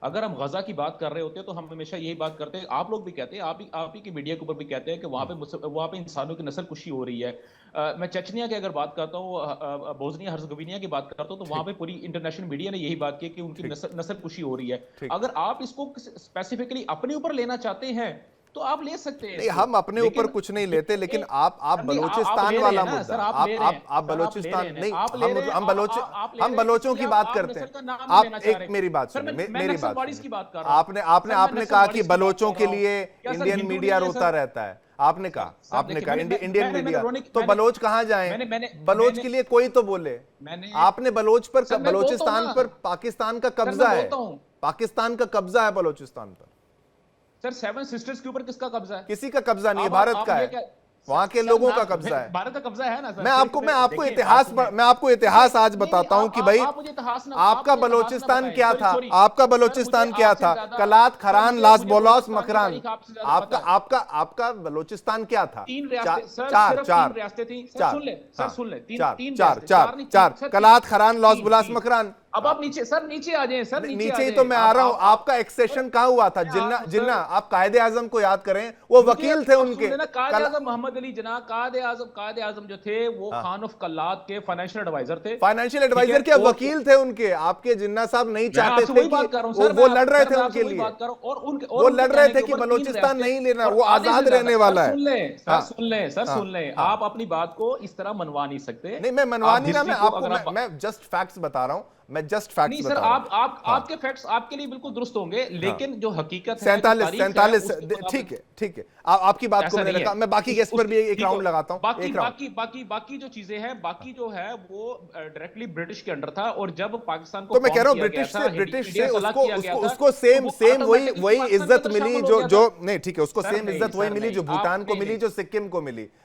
अगर हम गजा की बात कर रहे होते हैं तो हम हमेशा यही बात करते हैं, आप लोग भी कहते हैं, आप ही की मीडिया के ऊपर भी कहते हैं कि वहां पे इंसानों की नस्ल कुशी हो रही है। मैं चेचनिया की अगर बात करता हूँ, बोस्निया हर्जगोविना की बात करता हूँ, तो वहां ठीक पे पूरी इंटरनेशनल मीडिया ने यही बात की कि उनकी ठीक नस्ल कुशी हो रही है। ठीक। अगर आप इसको स्पेसिफिकली अपने ऊपर लेना चाहते हैं तो आप ले सकते हैं नहीं, इसको, हम अपने ऊपर लेकिन कुछ नहीं लेते, लेकिन लेकिन ये आप सर नहीं, आप बलोचिस्तान ले रहे हैं वाला ना मुद्दा, सर, आप ले रहे हैं आप सर, आप ले रहे बलोचिस्तान हैं, नहीं, आप ले रहे हैं, हम बलोच आप ले हम रहे हैं, बलोचों की इसलिए बात आप करते नस्ल हैं। का नाम नहीं आप लेना चाह एक रहे। मेरी बात सर सुनिए, मैं मेरी नक्सल बात बॉडीज सुनिए। की बात कर रहा हूँ। आपने आपने सर मैं आपने नस्ल कहा कि बॉडीज की बात बलोचों कर के रहा हूँ। लिए क्या सर इंडियन हिंदू मीडिया नहीं है रोता सर? रहता है, आपने कहा, सर आपने देखिए, कहा इंडियन मीडिया, रोने तो बलोच कहाँ जाएं? मैंने मैंने बलोच मैंने के लिए कोई तो बोले। मैंने आपने सर मैं बोलता हूँ बलोचिस्तान ना, पर पाकिस्तान का सर मैं कब्जा है, बोलता हूँ। पाकिस्तान का कब्जा है बलोचिस्तान पर। सर सेवन सिस्टर्स के ऊपर किसका कब्जा है? किसी का कब्जा नहीं है, भारत आप का ये है, क्या वहां के सर लोगों ना, का कब्जा है। भारत का कब्जा है ना सर, मैं फिर आपको मैं आपको देखिए बात इतिहास सुनिए। मैं आपको नहीं इतिहास आज नहीं बताता हूं कि भाई आप मुझे इतिहास ना, आप आपका मुझे इतिहास ना बलोचिस्तान बताएं, क्या सॉरी था, सॉरी। आपका सर मुझे बलोचिस्तान क्या आपसे था, ज्यादा, कलात सर खरान मुझे लास मुझे बोलौस बलूचिस्तान की मकरान। तारीख आपसे ज्यादा आपका पता है। आपका आपका बलोचिस्तान क्या था? तीन चार रियासतें सर, चार सिर्फ तीन चार रियासतें थी सर, चार सुन ले सर, हाँ, सुन ले, तीन चार तीन चार रियासतें, चार चार नहीं, तीन चार सर, कलात खरान लॉस तीन बुलास तीन। मकरान। अब आप नीचे सर, नीचे आ जाएं सर, नीचे आ नीचे ही तो जाएं मैं आ रहा हूं। आप आपका सर, एक्सेशन कहां हुआ था? मैं आ जिन्ना रहा हूं जिन्ना सर। आप कायदे आजम को याद करें, वो मुझे वकील थे आप सुन उनके। लेना, कायदे कल आजम मोहम्मद अली जना, कायदे आजम जो थे वो हाँ, खान ऑफ कल्लात के फाइनेंशियल एडवाइजर थे। फाइनेंशियल ठीक है, एडवाइजर क्या, और वकील थे उनके। आपके जिन्ना साहब नहीं मैं चाहते आपसे थे वही कि बात कर रहा हूं सर, वो लड़ रहे सर थे मैं आपसे उनके वही लिए। बात कर रहा हूं, और वो उनके लड़ रहे कहने थे के कि ऊपर तीन बलोचिस्तान रियासतें नहीं लेना, और वो आधे से आजाद ज्यादा। रहने सर वाला है। सुन ले सर, हाँ सुन ले सर, हाँ सुन ले, हाँ। आप अपनी बात को इस तरह मनवा नहीं सकते। नहीं, मैं मनवा आप नहीं रहा, मैं हिस्ट्री को आपको अगर आप मैं जस्ट फैक्ट्स बता रहा हूं, मैं जस्ट फैक्ट्स नहीं सर, बता रहा हूं। आप हाँ आपके फैक्ट्स आपके लिए बिल्कुल दुरुस्त होंगे, हाँ। लेकिन जो हकीकत है, जो 47 तारीख है, 47 उसके मुताबिक ठीक है ठीक है। आपकी बात को ऐसा मैंने नहीं है। रखा, मैं बाकी गेस्ट पर भी एक ठीक हो, राउंड लगाता हूं, बाकी एक राउंड। बाकी बाकी बाकी जो चीजें हैं, बाकी जो है वो डायरेक्टली ब्रिटिश के अंडर था, और जब पाकिस्तान को तो मैं कह फॉर्म रहा हूं किया गया था, ब्रिटिश से इंडिया से अलग उसको किया गया उसको था, उसको तो सेम वो सेम वही ऑटोमेटिकली वही पाकिस्तान के इज्जत अंदर मिली शामिल हो जो गया जो था। नहीं, ठीक है, उसको सर सेम नहीं, इज्जत वही सर मिली नहीं, जो आप भूटान को नहीं मिली, नहीं जो सिक्किम को मिली।